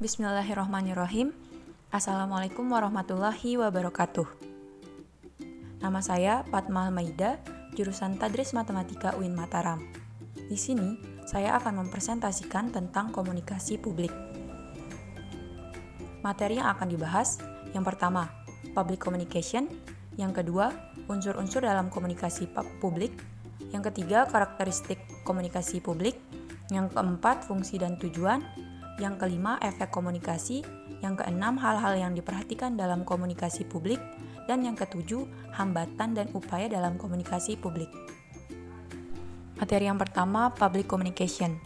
Bismillahirrahmanirrahim. Assalamualaikum warahmatullahi wabarakatuh. Nama saya Fatma Maida, jurusan Tadris Matematika UIN Mataram. Di sini, saya akan mempresentasikan tentang komunikasi publik. Materi yang akan dibahas, yang pertama, public communication, yang kedua, unsur-unsur dalam komunikasi publik, yang ketiga, karakteristik komunikasi publik, yang keempat, fungsi dan tujuan, yang kelima, efek komunikasi, yang keenam, hal-hal yang diperhatikan dalam komunikasi publik, dan yang ketujuh, hambatan dan upaya dalam komunikasi publik. Materi yang pertama, public communication.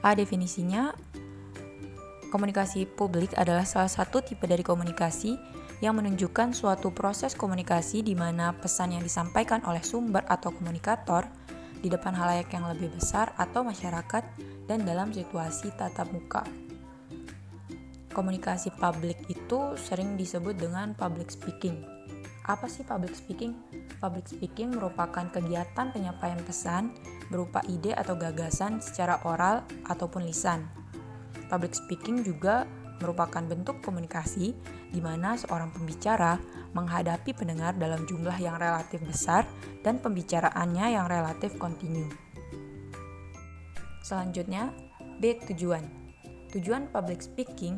Definisinya, komunikasi publik adalah salah satu tipe dari komunikasi yang menunjukkan suatu proses komunikasi di mana pesan yang disampaikan oleh sumber atau komunikator di depan halayak yang lebih besar atau masyarakat dan dalam situasi tatap muka. Komunikasi publik itu sering disebut dengan public speaking. Apa sih public speaking? Public speaking merupakan kegiatan penyampaian pesan berupa ide atau gagasan secara oral ataupun lisan. Public speaking juga merupakan bentuk komunikasi di mana seorang pembicara menghadapi pendengar dalam jumlah yang relatif besar dan pembicaraannya yang relatif kontinu. Selanjutnya, B. Tujuan. Tujuan public speaking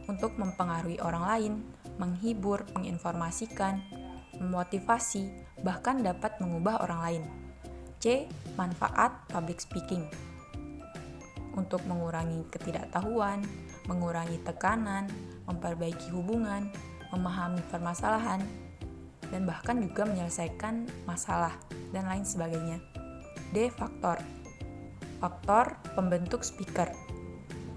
untuk mempengaruhi orang lain, menghibur, menginformasikan, memotivasi, bahkan dapat mengubah orang lain. C. Manfaat public speaking untuk mengurangi ketidaktahuan, mengurangi tekanan, memperbaiki hubungan, memahami permasalahan, dan bahkan juga menyelesaikan masalah, dan lain sebagainya. D. Faktor. Faktor pembentuk speaker.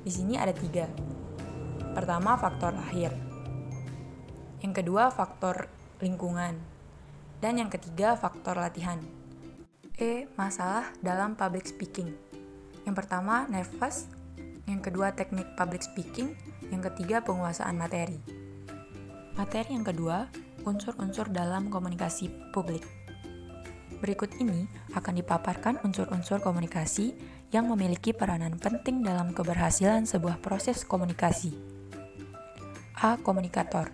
Di sini ada 3. Pertama, faktor lahir. Yang kedua, faktor lingkungan. Dan yang ketiga, faktor latihan. E. Masalah dalam public speaking. Yang pertama, nervous. Yang kedua, teknik public speaking. Yang ketiga, penguasaan materi. Materi yang kedua, unsur-unsur dalam komunikasi publik. Berikut ini akan dipaparkan unsur-unsur komunikasi yang memiliki peranan penting dalam keberhasilan sebuah proses komunikasi. A. Komunikator.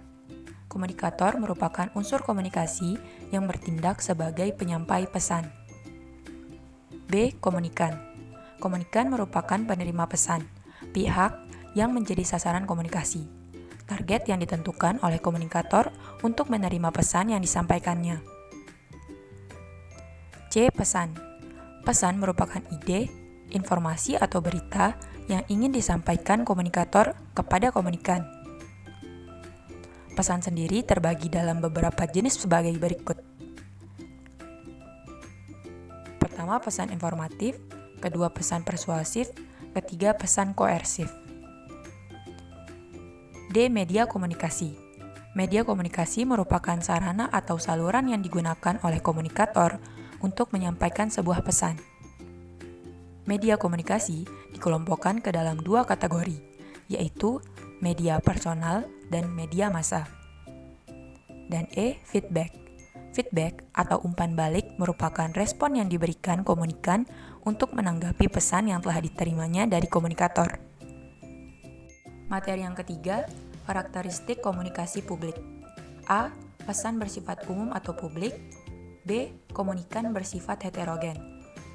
Komunikator merupakan unsur komunikasi yang bertindak sebagai penyampai pesan. B. Komunikan. Komunikan merupakan penerima pesan, pihak yang menjadi sasaran komunikasi, target yang ditentukan oleh komunikator untuk menerima pesan yang disampaikannya. C. Pesan. Pesan merupakan ide, informasi atau berita yang ingin disampaikan komunikator kepada komunikan. Pesan sendiri terbagi dalam beberapa jenis sebagai berikut. Pertama, pesan informatif. Kedua, pesan persuasif. Ketiga, pesan koersif. D. Media komunikasi. Media komunikasi merupakan sarana atau saluran yang digunakan oleh komunikator untuk menyampaikan sebuah pesan. Media komunikasi dikelompokkan ke dalam 2 kategori, yaitu media personal dan media massa. Dan E. Feedback. Feedback atau umpan balik merupakan respon yang diberikan komunikan untuk menanggapi pesan yang telah diterimanya dari komunikator. Materi yang ketiga, karakteristik komunikasi publik. A. Pesan bersifat umum atau publik. B. Komunikan bersifat heterogen.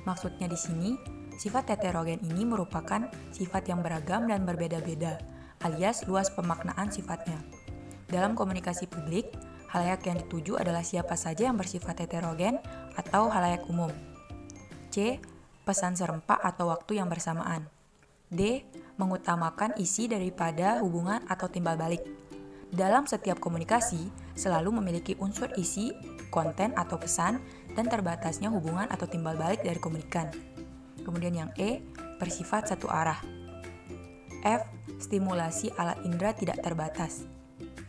Maksudnya di sini, sifat heterogen ini merupakan sifat yang beragam dan berbeda-beda, alias luas pemaknaan sifatnya. Dalam komunikasi publik, halayak yang dituju adalah siapa saja yang bersifat heterogen atau halayak umum. C. Pesan serempak atau waktu yang bersamaan. D. Mengutamakan isi daripada hubungan atau timbal balik. Dalam setiap komunikasi, selalu memiliki unsur isi, konten atau pesan, dan terbatasnya hubungan atau timbal balik dari komunikan. Kemudian yang E. Bersifat satu arah. F. Stimulasi alat indera tidak terbatas.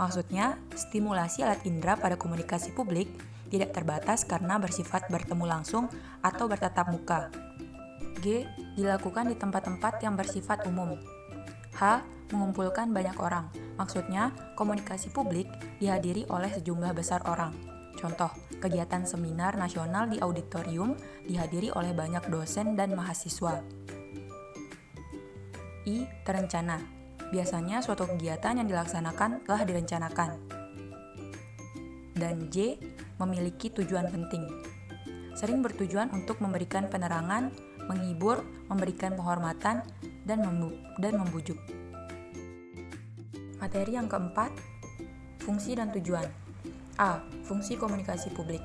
Maksudnya, stimulasi alat indera pada komunikasi publik tidak terbatas karena bersifat bertemu langsung atau bertatap muka. G. Dilakukan di tempat-tempat yang bersifat umum. H. Mengumpulkan banyak orang. Maksudnya, komunikasi publik dihadiri oleh sejumlah besar orang. Contoh, kegiatan seminar nasional di auditorium dihadiri oleh banyak dosen dan mahasiswa. I. Terencana. Biasanya suatu kegiatan yang dilaksanakan telah direncanakan. Dan J. Memiliki tujuan penting. Sering bertujuan untuk memberikan penerangan, menghibur, memberikan penghormatan, dan membujuk. Materi yang keempat, fungsi dan tujuan. A. Fungsi komunikasi publik.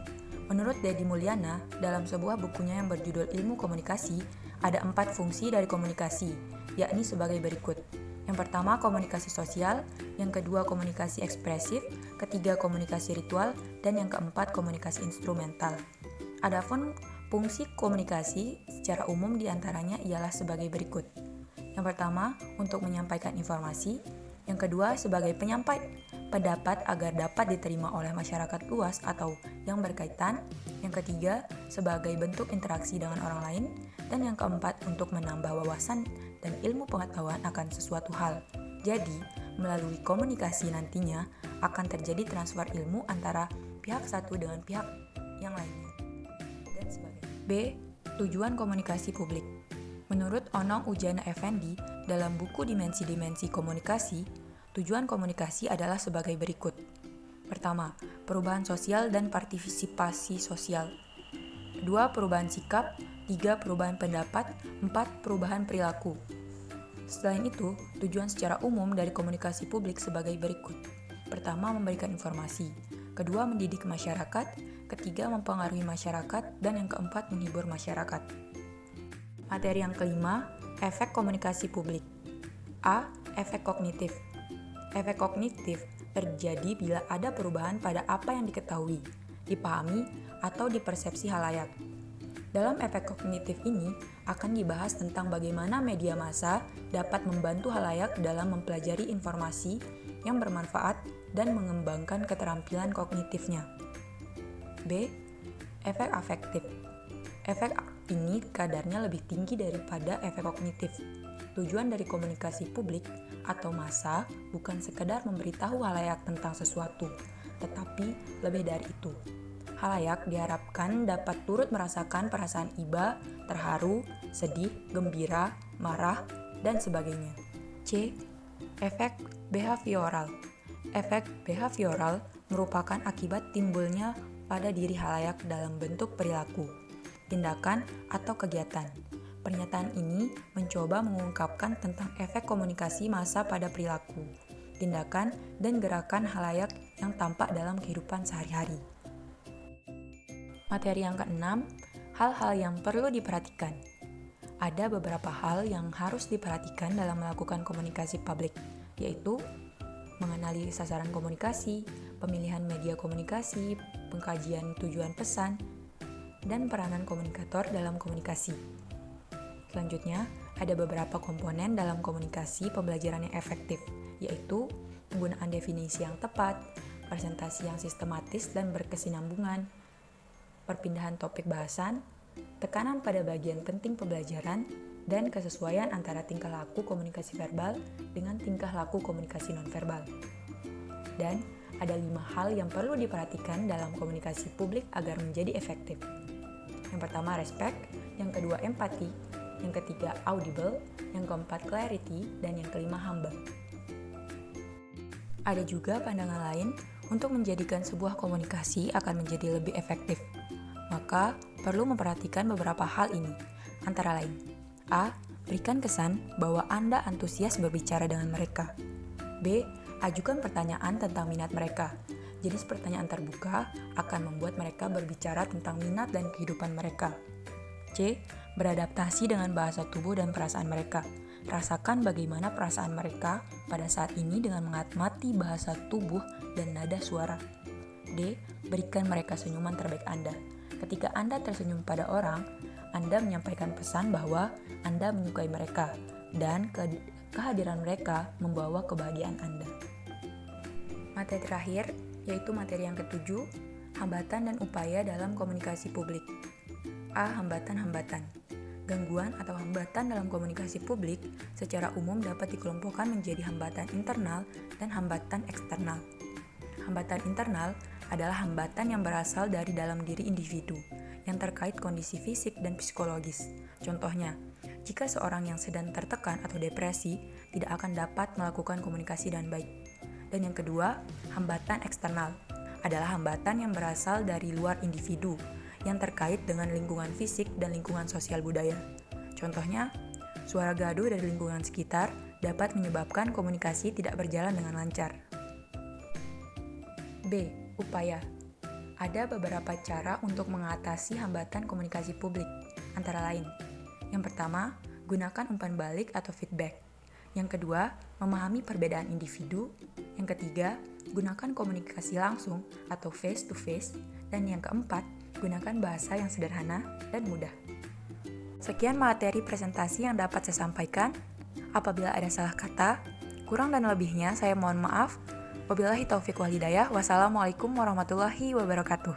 Menurut Deddy Mulyana, dalam sebuah bukunya yang berjudul Ilmu Komunikasi, ada 4 fungsi dari komunikasi, yakni sebagai berikut. Yang pertama, komunikasi sosial, yang kedua, komunikasi ekspresif, ketiga, komunikasi ritual, dan yang keempat, komunikasi instrumental. Adapun fungsi komunikasi secara umum diantaranya ialah sebagai berikut. Yang pertama, untuk menyampaikan informasi. Yang kedua, sebagai penyampai pendapat agar dapat diterima oleh masyarakat luas atau yang berkaitan. Yang ketiga, sebagai bentuk interaksi dengan orang lain. Dan yang keempat, untuk menambah wawasan dan ilmu pengetahuan akan sesuatu hal. Jadi, melalui komunikasi nantinya akan terjadi transfer ilmu antara pihak satu dengan pihak yang lainnya. Dan sebagainya. B. Tujuan komunikasi publik. Menurut Onong Ujana Effendi, dalam buku Dimensi-Dimensi Komunikasi, tujuan komunikasi adalah sebagai berikut. Pertama, perubahan sosial dan partisipasi sosial. 2. Perubahan sikap. 3. Perubahan pendapat. 4. Perubahan perilaku. Selain itu, tujuan secara umum dari komunikasi publik sebagai berikut. Pertama, memberikan informasi. Kedua, mendidik masyarakat. Ketiga, mempengaruhi masyarakat. Dan yang keempat, menghibur masyarakat. Materi yang kelima, efek komunikasi publik. A. Efek kognitif. Efek kognitif terjadi bila ada perubahan pada apa yang diketahui, dipahami, atau dipersepsi halayak. Dalam efek kognitif ini akan dibahas tentang bagaimana media massa dapat membantu halayak dalam mempelajari informasi yang bermanfaat dan mengembangkan keterampilan kognitifnya. B. Efek afektif. Efek ini kadarnya lebih tinggi daripada efek kognitif. Tujuan dari komunikasi publik atau massa bukan sekedar memberitahu halayak tentang sesuatu, tetapi lebih dari itu. Halayak diharapkan dapat turut merasakan perasaan iba, terharu, sedih, gembira, marah, dan sebagainya. C. Efek behavioral. Efek behavioral merupakan akibat timbulnya pada diri halayak dalam bentuk perilaku, tindakan, atau kegiatan. Pernyataan ini mencoba mengungkapkan tentang efek komunikasi massa pada perilaku, tindakan, dan gerakan halayak yang tampak dalam kehidupan sehari-hari. Materi yang keenam, hal-hal yang perlu diperhatikan. Ada beberapa hal yang harus diperhatikan dalam melakukan komunikasi publik, yaitu mengenali sasaran komunikasi, pemilihan media komunikasi, pengkajian tujuan pesan, dan peranan komunikator dalam komunikasi. Selanjutnya, ada beberapa komponen dalam komunikasi pembelajaran yang efektif, yaitu penggunaan definisi yang tepat, presentasi yang sistematis dan berkesinambungan, perpindahan topik bahasan, tekanan pada bagian penting pembelajaran, dan kesesuaian antara tingkah laku komunikasi verbal dengan tingkah laku komunikasi nonverbal. Dan ada 5 hal yang perlu diperhatikan dalam komunikasi publik agar menjadi efektif. Yang pertama, respect. Yang kedua, empati. Yang ketiga, audible. Yang keempat, clarity. Dan yang kelima, humble. Ada juga pandangan lain untuk menjadikan sebuah komunikasi akan menjadi lebih efektif. Maka, perlu memperhatikan beberapa hal ini. Antara lain, A. Berikan kesan bahwa Anda antusias berbicara dengan mereka. B. Ajukan pertanyaan tentang minat mereka. Jenis pertanyaan terbuka akan membuat mereka berbicara tentang minat dan kehidupan mereka. C. Beradaptasi dengan bahasa tubuh dan perasaan mereka. Rasakan bagaimana perasaan mereka pada saat ini dengan mengamati bahasa tubuh dan nada suara. D. Berikan mereka senyuman terbaik Anda. Ketika Anda tersenyum pada orang, Anda menyampaikan pesan bahwa Anda menyukai mereka dan kehadiran mereka membawa kebahagiaan Anda. Materi terakhir, yaitu materi yang ketujuh, hambatan dan upaya dalam komunikasi publik. A. Hambatan-hambatan. Gangguan atau hambatan dalam komunikasi publik secara umum dapat dikelompokkan menjadi hambatan internal dan hambatan eksternal. Hambatan internal adalah hambatan yang berasal dari dalam diri individu, yang terkait kondisi fisik dan psikologis. Contohnya, jika seorang yang sedang tertekan atau depresi tidak akan dapat melakukan komunikasi dengan baik. Dan yang kedua, hambatan eksternal adalah hambatan yang berasal dari luar individu yang terkait dengan lingkungan fisik dan lingkungan sosial budaya. Contohnya, suara gaduh dari lingkungan sekitar dapat menyebabkan komunikasi tidak berjalan dengan lancar. B. Upaya. Ada beberapa cara untuk mengatasi hambatan komunikasi publik, antara lain. Yang pertama, gunakan umpan balik atau feedback. Yang kedua, memahami perbedaan individu. Yang ketiga, gunakan komunikasi langsung atau face-to-face. Dan yang keempat, gunakan bahasa yang sederhana dan mudah. Sekian materi presentasi yang dapat saya sampaikan. Apabila ada salah kata, kurang dan lebihnya saya mohon maaf. Wabillahi taufiq wal hidayah. Wassalamualaikum warahmatullahi wabarakatuh.